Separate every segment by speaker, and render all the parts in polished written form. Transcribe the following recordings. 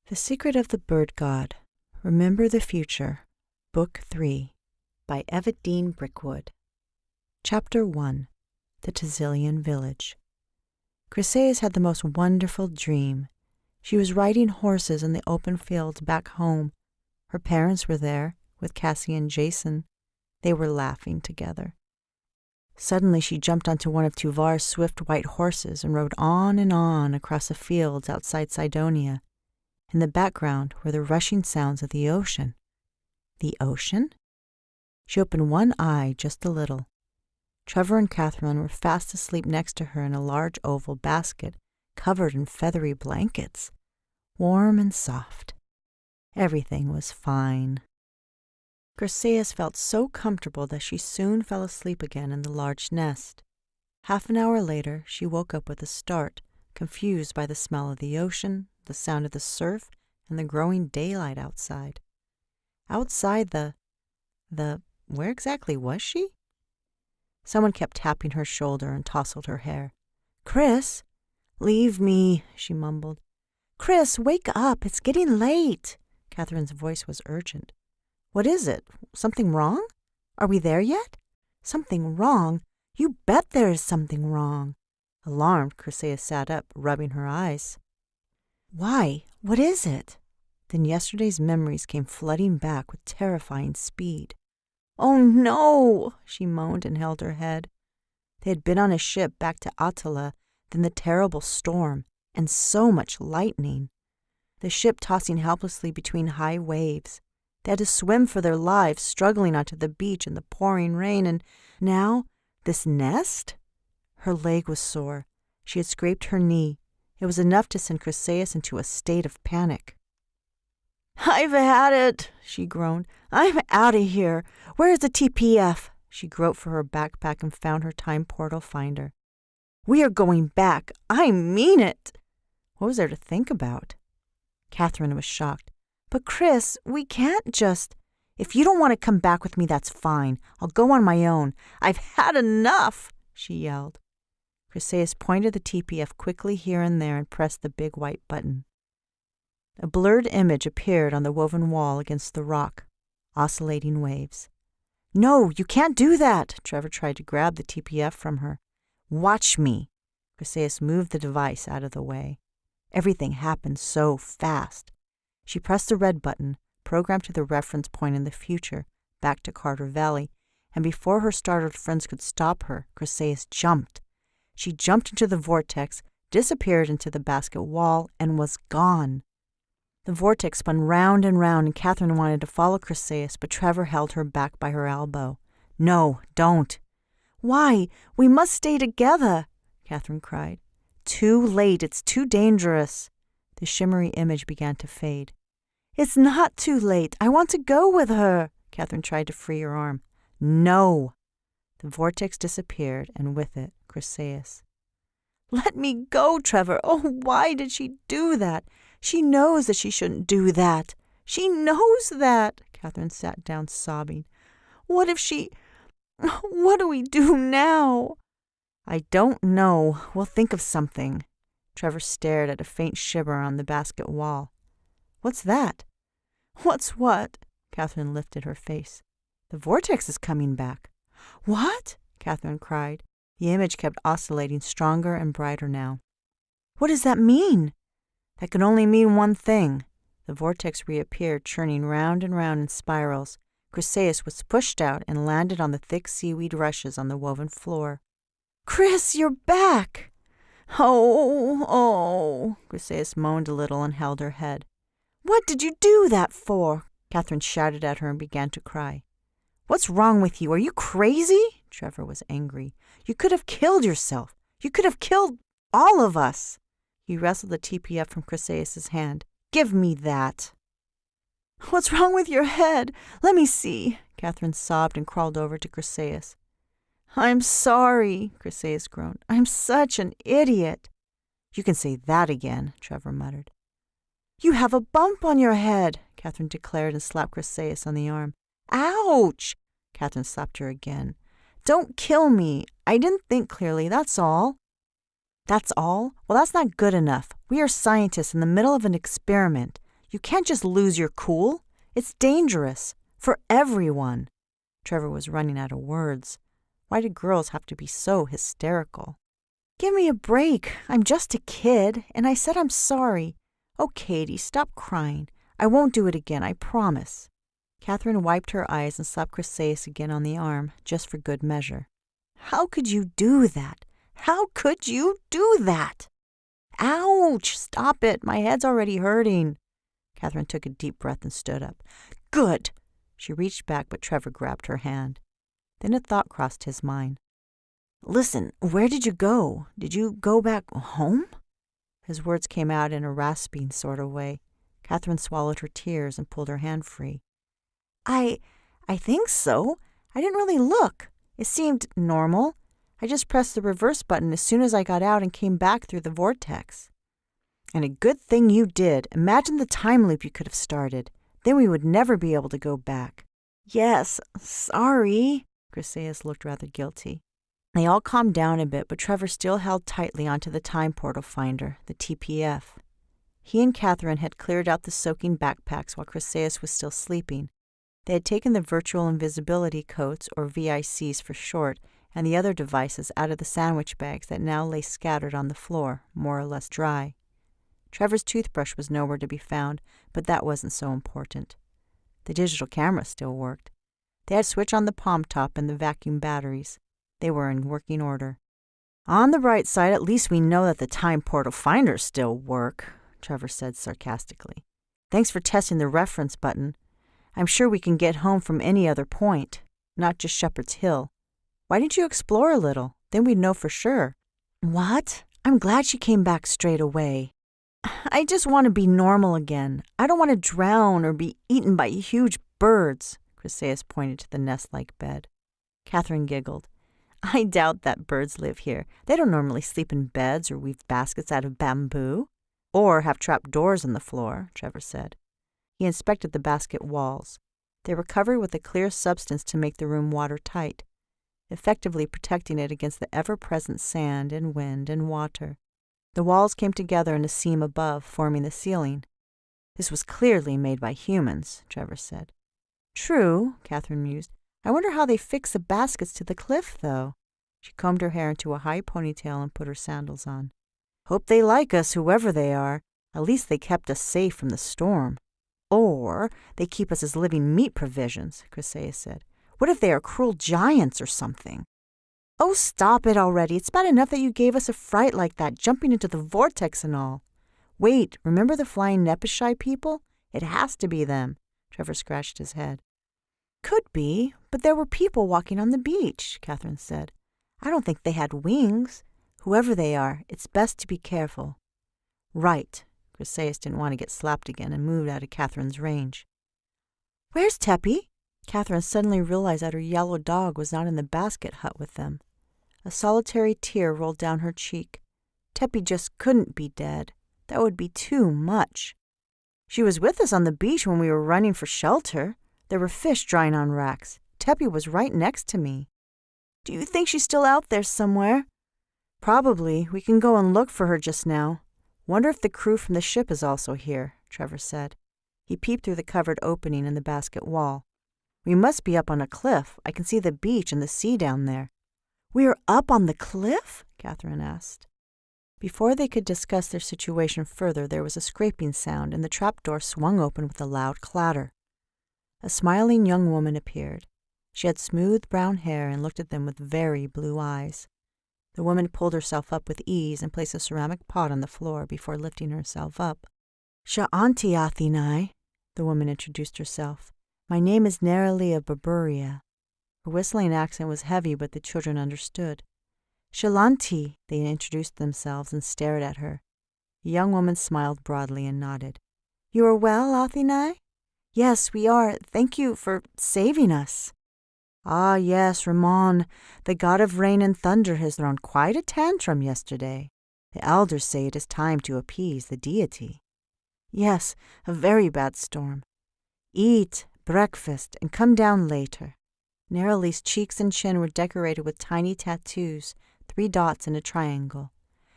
Speaker 1: The Secret of the Bird God. Remember the Future. Book 3. By Eva Dean Brickwood. Chapter 1. The Tazillion Village. Chryséis had the most wonderful dream. She was riding horses in the open fields back home. Her parents were there, with Cassie and Jason. They were laughing together. Suddenly she jumped onto one of Tuvar's swift white horses and rode on and on across the fields outside Cydonia. In the background were the rushing sounds of the ocean. The ocean? She opened one eye just a little. Trevor and Katherine were fast asleep next to her in a large oval basket covered in feathery blankets, warm and soft. Everything was fine. Chryséis felt so comfortable that she soon fell asleep again in the large nest. Half an hour later, she woke up with a start, confused by the smell of the ocean, the sound of the surf, and the growing daylight outside. Outside where exactly was she? Someone kept tapping her shoulder and tousled her hair. "Chris!" "Leave me," she mumbled. "Chris, wake up. It's getting late." Katherine's voice was urgent. "What is it? Something wrong? Are we there yet?" "Something wrong? You bet there is something wrong." Alarmed, Chryséis sat up, rubbing her eyes. "Why? What is it?" Then yesterday's memories came flooding back with terrifying speed. "Oh, no!" she moaned and held her head. They had been on a ship back to Attila, then the terrible storm, and so much lightning. The ship tossing helplessly between high waves. They had to swim for their lives, struggling onto the beach in the pouring rain, and now, this nest? Her leg was sore. She had scraped her knee. It was enough to send Chryséis into a state of panic. "I've had it," she groaned. "I'm out of here. Where's the TPF?" She groped for her backpack and found her time portal finder. "We are going back. I mean it." What was there to think about? Katherine was shocked. "But Chris, we can't just—" "If you don't want to come back with me, that's fine. I'll go on my own. I've had enough," she yelled. Chryséis pointed the TPF quickly here and there and pressed the big white button. A blurred image appeared on the woven wall against the rock, oscillating waves. "No, you can't do that!" Trevor tried to grab the TPF from her. "Watch me!" Chryséis moved the device out of the way. Everything happened so fast. She pressed the red button, programmed to the reference point in the future, back to Carter Valley, and before her startled friends could stop her, Chryséis jumped. She jumped into the vortex, disappeared into the basket wall, and was gone. The vortex spun round and Katherine wanted to follow Chryséis, but Trevor held her back by her elbow. "No, don't." "Why? We must stay together," Katherine cried. "Too late. It's too dangerous." The shimmery image began to fade. "It's not too late. I want to go with her." Katherine tried to free her arm. "No." The vortex disappeared, and with it, Chryséis. "Let me go, Trevor. Oh, why did she do that? She knows that she shouldn't do that. She knows that." Katherine sat down sobbing. "What if she... What do we do now?" "I don't know. We'll think of something." Trevor stared at a faint shiver on the basket wall. "What's that?" "What's what?" Katherine lifted her face. "The vortex is coming back." "What?" Katherine cried. The image kept oscillating stronger and brighter now. "What does that mean?" "That could only mean one thing." The vortex reappeared, churning round and round in spirals. Chryséis was pushed out and landed on the thick seaweed rushes on the woven floor. "Chris, you're back!" Oh, Chryséis moaned a little and held her head. "What did you do that for?" Katherine shouted at her and began to cry. "What's wrong with you? Are you crazy?" Trevor was angry. "You could have killed yourself. You could have killed all of us." He wrestled the TPF from Chryséis' hand. "Give me that." "What's wrong with your head? Let me see." Katherine sobbed and crawled over to Chryséis. "I'm sorry," Chryséis groaned. "I'm such an idiot." "You can say that again," Trevor muttered. "You have a bump on your head," Katherine declared and slapped Chryséis on the arm. "Ouch!" Katherine slapped her again. "Don't kill me. I didn't think clearly, that's all." "That's all? Well, that's not good enough. We are scientists in the middle of an experiment. You can't just lose your cool. It's dangerous. For everyone. Trevor was running out of words. Why did girls have to be so hysterical? Give me a break. I'm just a kid, and I said I'm sorry. Oh, Katie, stop crying. I won't do it again, I promise. Katherine wiped her eyes and slapped Chryséis again on the arm, just for good measure. How could you do that? How could you do that? Ouch! Stop it. My head's already hurting. Katherine took a deep breath and stood up. Good! She reached back, but Trevor grabbed her hand. Then a thought crossed his mind. Listen, where did you go? Did you go back home? His words came out in a rasping sort of way. Katherine swallowed her tears and pulled her hand free. I think so. I didn't really look. It seemed normal. I just pressed the reverse button as soon as I got out and came back through the vortex. And a good thing you did. Imagine the time loop you could have started. Then we would never be able to go back. Yes, sorry. Chryséis looked rather guilty. They all calmed down a bit, but Trevor still held tightly onto the time portal finder, the TPF. He and Katherine had cleared out the soaking backpacks while Chryséis was still sleeping. They had taken the virtual-invisibility coats, or VICs for short, and the other devices out of the sandwich bags that now lay scattered on the floor, more or less dry. Trevor's toothbrush was nowhere to be found, but that wasn't so important. The digital camera still worked. They had switched on the palm top and the vacuum batteries. They were in working order. On the bright side, at least we know that the time portal finders still work, Trevor said sarcastically. Thanks for testing the reference button. I'm sure we can get home from any other point, not just Shepherd's Hill. Why didn't you explore a little? Then we'd know for sure. What? I'm glad she came back straight away. I just want to be normal again. I don't want to drown or be eaten by huge birds. Chryséis pointed to the nest-like bed. Katherine giggled. I doubt that birds live here. They don't normally sleep in beds or weave baskets out of bamboo. Or have trap doors in the floor, Trevor said. He inspected the basket walls. They were covered with a clear substance to make the room watertight, effectively protecting it against the ever-present sand and wind and water. The walls came together in a seam above, forming the ceiling. This was clearly made by humans, Trevor said. True, Katherine mused. I wonder how they fix the baskets to the cliff, though. She combed her hair into a high ponytail and put her sandals on. Hope they like us, whoever they are. At least they kept us safe from the storm. Or they keep us as living meat provisions, Chryséis said. What if they are cruel giants or something? Oh, stop it already. It's bad enough that you gave us a fright like that, jumping into the vortex and all. Wait, remember the flying Nepashai people? It has to be them. Trevor scratched his head. Could be, but there were people walking on the beach, Katherine said. I don't think they had wings. Whoever they are, it's best to be careful. Right. Chryséis didn't want to get slapped again and moved out of Katherine's range. Where's Teppy? Katherine suddenly realized that her yellow dog was not in the basket hut with them. A solitary tear rolled down her cheek. Teppy just couldn't be dead. That would be too much. She was with us on the beach when we were running for shelter. There were fish drying on racks. Teppy was right next to me. Do you think she's still out there somewhere? Probably. We can go and look for her just now. Wonder if the crew from the ship is also here, Trevor said. He peeped through the covered opening in the basket wall. We must be up on a cliff. I can see the beach and the sea down there. We're up on the cliff? Katherine asked. Before they could discuss their situation further, there was a scraping sound, and the trapdoor swung open with a loud clatter. A smiling young woman appeared. She had smooth brown hair and looked at them with very blue eyes. The woman pulled herself up with ease and placed a ceramic pot on the floor before lifting herself up. Sha'anti Athenai, the woman introduced herself. My name is Alesia Berberia. Her whistling accent was heavy, but the children understood. Shalanti, they introduced themselves and stared at her. The young woman smiled broadly and nodded. You are well, Athenai? Yes, we are. Thank you for saving us. Ah, yes, Ramon, the god of rain and thunder has thrown quite a tantrum yesterday. The elders say it is time to appease the deity. Yes, a very bad storm. Eat, breakfast, and come down later. Nerali's cheeks and chin were decorated with tiny tattoos, 3 dots in a triangle.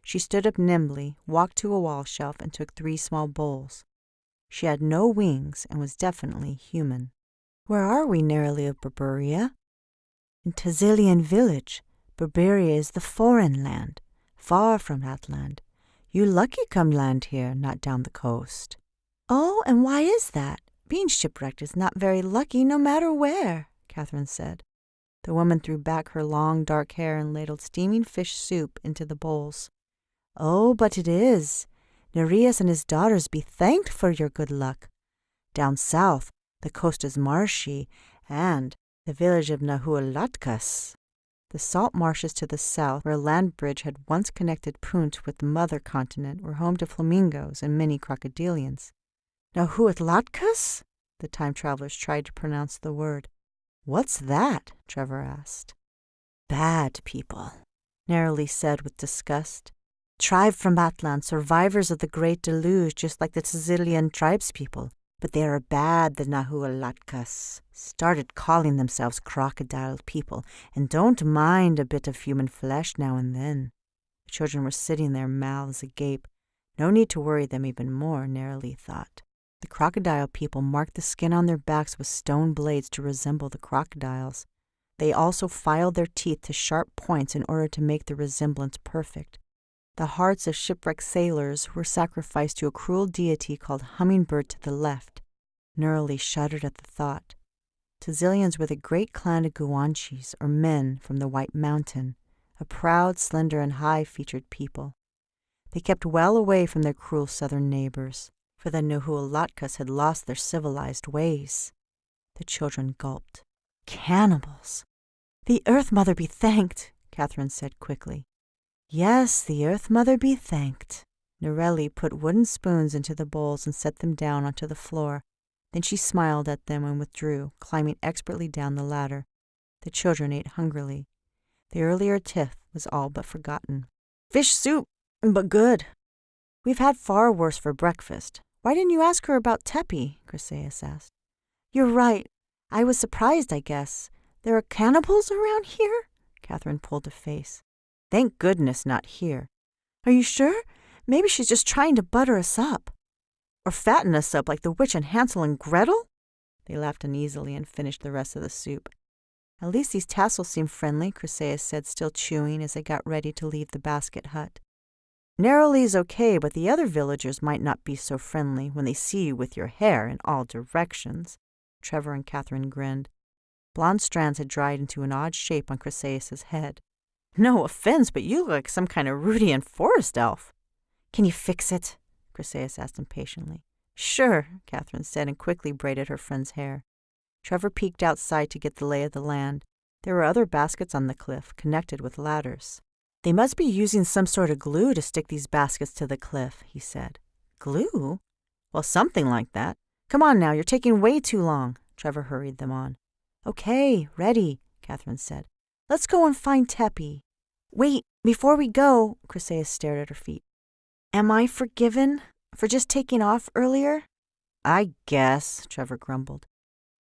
Speaker 1: She stood up nimbly, walked to a wall shelf, and took 3 small bowls. She had no wings and was definitely human. "Where are we, nearly of Berberia?" "In Tazilian village. Berberia is the foreign land, far from that land. You lucky come land here, not down the coast." "Oh, and why is that? Being shipwrecked is not very lucky no matter where," Katherine said. The woman threw back her long dark hair and ladled steaming fish soup into the bowls. "Oh, but it is. Nereus and his daughters be thanked for your good luck. Down south, the coast is marshy, and the village of Nahualatkas." The salt marshes to the south, where a land bridge had once connected Punt with the mother continent, were home to flamingos and many crocodilians. "Nahuatlatkas?" The time travelers tried to pronounce the word. "What's that?" Trevor asked. "Bad people," Neroli said with disgust. "Tribe from Atlan, survivors of the Great Deluge, just like the Tzilian tribespeople. But they are bad, the Nahualatkas. Started calling themselves crocodile people, and don't mind a bit of human flesh now and then." The children were sitting there, mouths agape. No need to worry them even more, Neroli thought. The crocodile people marked the skin on their backs with stone blades to resemble the crocodiles. They also filed their teeth to sharp points in order to make the resemblance perfect. The hearts of shipwrecked sailors were sacrificed to a cruel deity called Hummingbird to the left. Neroli shuddered at the thought. Tzilians were the great clan of Guanches, or men from the White Mountain, a proud, slender, and high-featured people. They kept well away from their cruel southern neighbors, for the Nahualatkas had lost their civilized ways. The children gulped. "Cannibals!" "The Earth Mother be thanked," Katherine said quickly. "Yes, the Earth Mother be thanked." Neroli put wooden spoons into the bowls and set them down onto the floor. Then she smiled at them and withdrew, climbing expertly down the ladder. The children ate hungrily. The earlier tiff was all but forgotten. "Fish soup, but good." "We've had far worse for breakfast. Why didn't you ask her about Tepi?" Chryséis asked. "You're right. I was surprised, I guess. There are cannibals around here?" Katherine pulled a face. "Thank goodness not here." "Are you sure? Maybe she's just trying to butter us up. Or fatten us up like the witch and Hansel and Gretel?" They laughed uneasily and finished the rest of the soup. "At least these tassels seem friendly," Chryséis said, still chewing as they got ready to leave the basket hut. "Neroli's okay, but the other villagers might not be so friendly when they see you with your hair in all directions." Trevor and Katherine grinned. Blonde strands had dried into an odd shape on Chryséis's head. "No offense, but you look like some kind of Rudian forest elf." "Can you fix it?" Chryséis asked impatiently. "Sure," Katherine said, and quickly braided her friend's hair. Trevor peeked outside to get the lay of the land. There were other baskets on the cliff, connected with ladders. "They must be using some sort of glue to stick these baskets to the cliff," he said. "Glue?" "Well, something like that. Come on now, you're taking way too long." Trevor hurried them on. "Okay, ready," Katherine said. "Let's go and find Tepi." "Wait, before we go," Chryséis stared at her feet. "Am I forgiven for just taking off earlier?" "I guess," Trevor grumbled.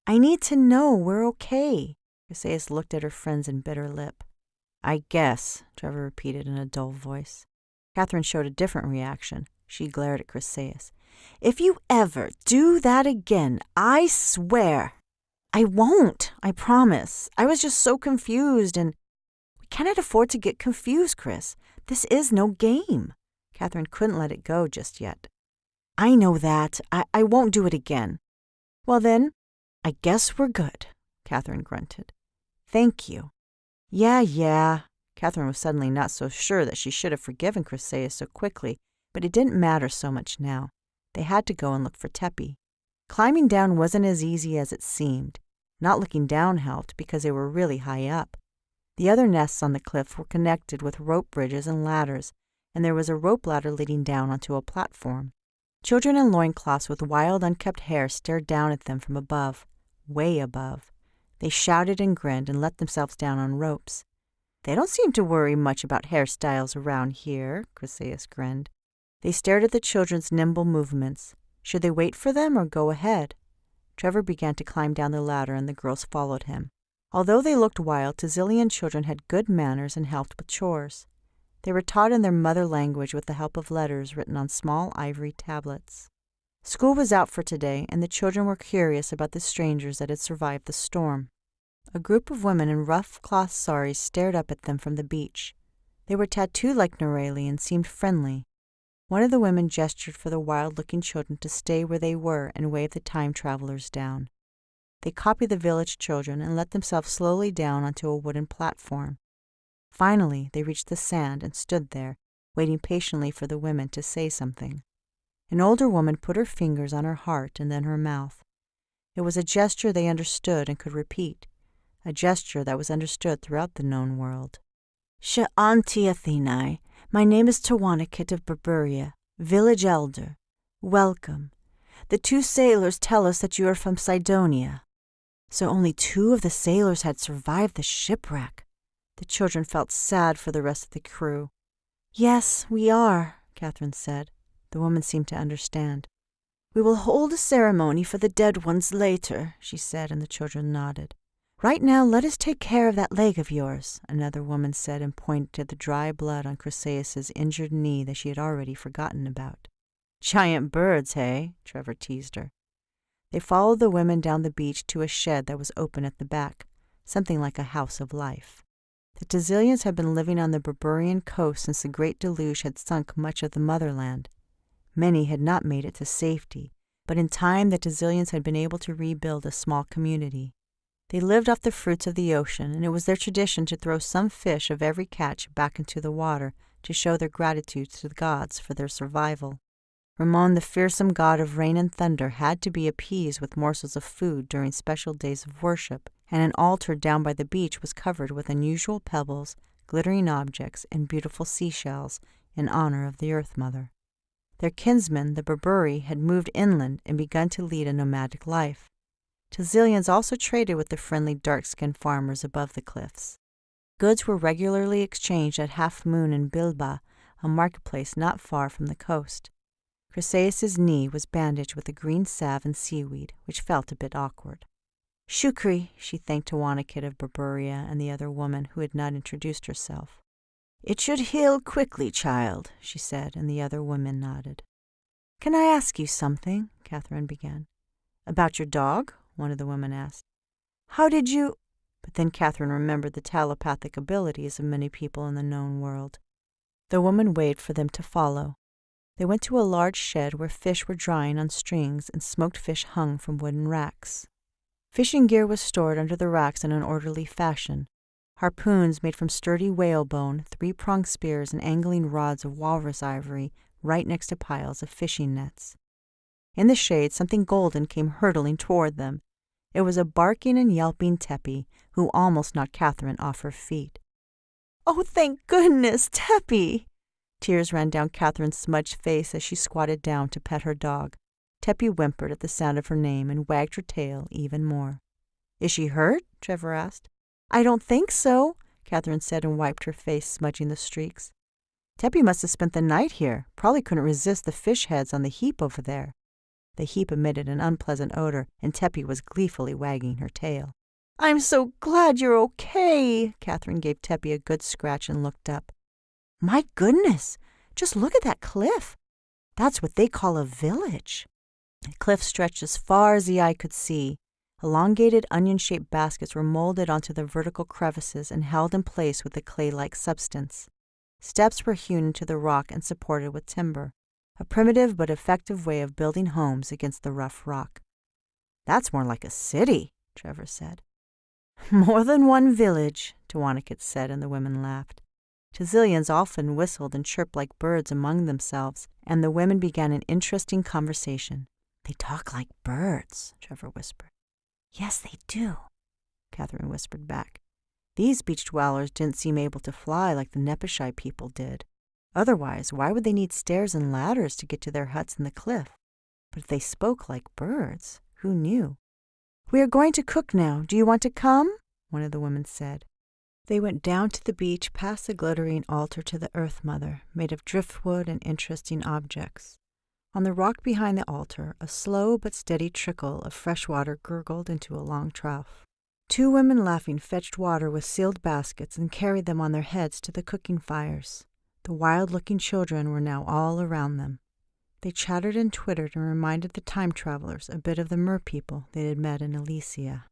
Speaker 1: "I need to know we're okay." Chryséis looked at her friends and bit her lip. "I guess," Trevor repeated in a dull voice. Katherine showed a different reaction. She glared at Chryséis. "If you ever do that again, I swear—" "I won't, I promise. I was just so confused, and—" "We cannot afford to get confused, Chris. This is no game." Katherine couldn't let it go just yet. "I know that. I won't do it again." "Well then, I guess we're good," Katherine grunted. "Thank you." Yeah. Katherine was suddenly not so sure that she should have forgiven Chryséis so quickly, but it didn't matter so much now. They had to go and look for Tepi. Climbing down wasn't as easy as it seemed. Not looking down helped because they were really high up. The other nests on the cliff were connected with rope bridges and ladders, and there was a rope ladder leading down onto a platform. Children in loincloths with wild, unkept hair stared down at them from above, way above. They shouted and grinned and let themselves down on ropes. "They don't seem to worry much about hairstyles around here," Chryséis grinned. They stared at the children's nimble movements. Should they wait for them or go ahead? Trevor began to climb down the ladder, and the girls followed him. Although they looked wild, Tzilian children had good manners and helped with chores. They were taught in their mother language with the help of letters written on small ivory tablets. School was out for today, and the children were curious about the strangers that had survived the storm. A group of women in rough cloth saris stared up at them from the beach. They were tattooed like Noreli and seemed friendly. One of the women gestured for the wild-looking children to stay where they were and waved the time travelers down. They copied the village children and let themselves slowly down onto a wooden platform. Finally, they reached the sand and stood there, waiting patiently for the women to say something. An older woman put her fingers on her heart and then her mouth. It was a gesture they understood and could repeat, a gesture that was understood throughout the known world. Sha'anti Athenae, my name is Tawanakit of Berberia, village elder. Welcome. The 2 sailors tell us that you are from Cydonia. So only 2 of the sailors had survived the shipwreck. The children felt sad for the rest of the crew. Yes, we are, Katherine said. The woman seemed to understand. We will hold a ceremony for the dead ones later, she said, and the children nodded. Right now, let us take care of that leg of yours, another woman said and pointed to the dry blood on Chryséis' injured knee that she had already forgotten about. Giant birds, hey? Trevor teased her. They followed the women down the beach to a shed that was open at the back, something like a house of life. The Tazilians had been living on the Berberian coast since the Great Deluge had sunk much of the motherland. Many had not made it to safety, but in time the Tazilians had been able to rebuild a small community. They lived off the fruits of the ocean, and it was their tradition to throw some fish of every catch back into the water to show their gratitude to the gods for their survival. Ramon, the fearsome god of rain and thunder, had to be appeased with morsels of food during special days of worship, and an altar down by the beach was covered with unusual pebbles, glittering objects, and beautiful seashells in honor of the Earth Mother. Their kinsmen, the Berberi, had moved inland and begun to lead a nomadic life. Tazilians also traded with the friendly dark-skinned farmers above the cliffs. Goods were regularly exchanged at Half Moon in Bilba, a marketplace not far from the coast. Chryséis' knee was bandaged with a green salve and seaweed, which felt a bit awkward. Shukri, she thanked Tawanakit of Berberia and the other woman who had not introduced herself. It should heal quickly, child, she said, and the other woman nodded. Can I ask you something? Katherine began. About your dog? One of the women asked. How did you... But then Katherine remembered the telepathic abilities of many people in the known world. The woman waved for them to follow. They went to a large shed where fish were drying on strings and smoked fish hung from wooden racks. Fishing gear was stored under the racks in an orderly fashion. Harpoons made from sturdy whalebone, 3-pronged spears, and angling rods of walrus ivory right next to piles of fishing nets. In the shade, something golden came hurtling toward them. It was a barking and yelping Tepi, who almost knocked Katherine off her feet. Oh, thank goodness, Tepi! Tears ran down Katherine's smudged face as she squatted down to pet her dog. Tepi whimpered at the sound of her name and wagged her tail even more. Is she hurt? Trevor asked. I don't think so, Katherine said and wiped her face, smudging the streaks. Tepi must have spent the night here. Probably couldn't resist the fish heads on the heap over there. The heap emitted an unpleasant odor, and Tepi was gleefully wagging her tail. I'm so glad you're okay, Katherine gave Tepi a good scratch and looked up. My goodness, just look at that cliff. That's what they call a village. The cliff stretched as far as the eye could see. Elongated onion-shaped baskets were molded onto the vertical crevices and held in place with a clay-like substance. Steps were hewn into the rock and supported with timber, a primitive but effective way of building homes against the rough rock. That's more like a city, Trevor said. More than one village, Tawanakit said, and the women laughed. Tazilians often whistled and chirped like birds among themselves, and the women began an interesting conversation. They talk like birds, Trevor whispered. Yes, they do, Katherine whispered back. These beach dwellers didn't seem able to fly like the Nepashai people did. Otherwise, why would they need stairs and ladders to get to their huts in the cliff? But if they spoke like birds, who knew? We are going to cook now. Do you want to come? One of the women said. They went down to the beach past the glittering altar to the Earth Mother, made of driftwood and interesting objects. On the rock behind the altar, a slow but steady trickle of fresh water gurgled into a long trough. 2 women laughing fetched water with sealed baskets and carried them on their heads to the cooking fires. The wild-looking children were now all around them. They chattered and twittered and reminded the time travelers a bit of the mer people they had met in Alesia.